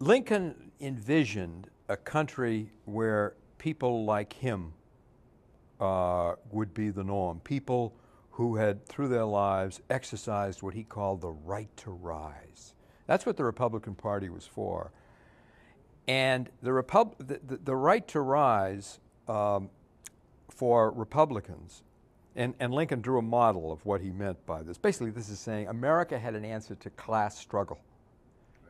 Lincoln envisioned a country where people like him would be the norm. People who had, through their lives, exercised what he called the right to rise. That's what the Republican Party was for. And the right to rise for Republicans, and Lincoln drew a model of what he meant by this. Basically, this is saying America had an answer to class struggle.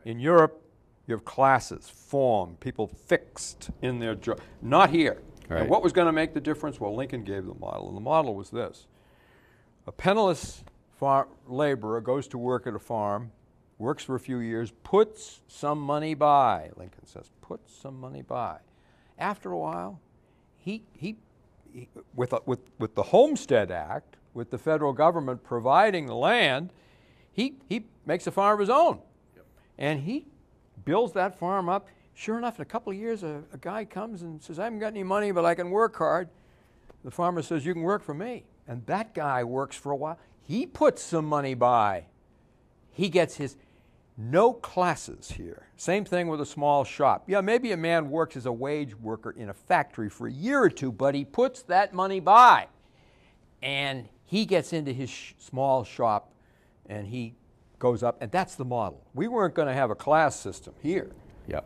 In Europe, you have classes formed, people fixed in their job. Not here. Right. And what was going to make the difference? Well, Lincoln gave the model, and the model was this. A penniless laborer goes to work at a farm, works for a few years, puts some money by. Lincoln says, put some money by. After a while, with the Homestead Act, with the federal government providing the land, he makes a farm of his own. Yep. And he builds that farm up. Sure enough, in a couple of years, a guy comes and says, I haven't got any money, but I can work hard. The farmer says, you can work for me. And that guy works for a while. He puts some money by. He gets his, no classes here. Same thing with a small shop. Yeah, maybe a man works as a wage worker in a factory for a year or two, but he puts that money by. And he gets into his small shop and he goes up, and that's the model. We weren't going to have a class system here. Yep.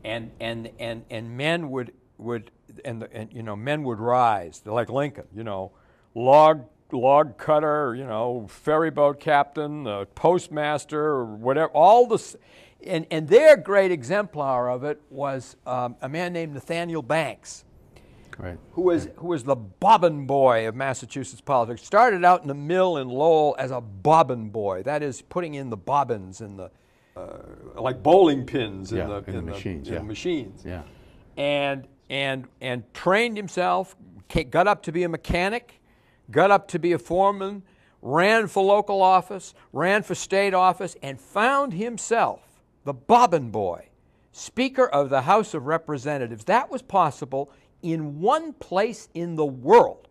And men would men would rise. They're like Lincoln, log cutter, ferry boat captain, postmaster, or whatever. All this, and their great exemplar of it was a man named Nathaniel Banks, right, who was the bobbin boy of Massachusetts politics. Started out in a mill in Lowell as a bobbin boy. That is, putting in the bobbins in the like bowling pins in the machines. Machines. Yeah. And trained himself, got up to be a mechanic, got up to be a foreman, ran for local office, ran for state office, and found himself, the bobbin boy, Speaker of the House of Representatives. That was possible in one place in the world,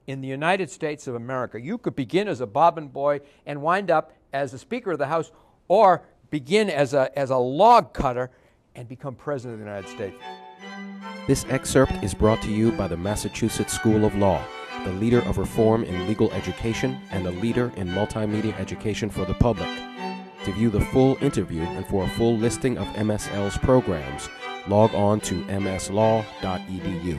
in the United States of America. You could begin as a bobbin boy and wind up as the Speaker of the House, or begin as a log cutter and become President of the United States. This excerpt is brought to you by the Massachusetts School of Law, the leader of reform in legal education and a leader in multimedia education for the public. To view the full interview and for a full listing of MSL's programs, log on to mslaw.edu.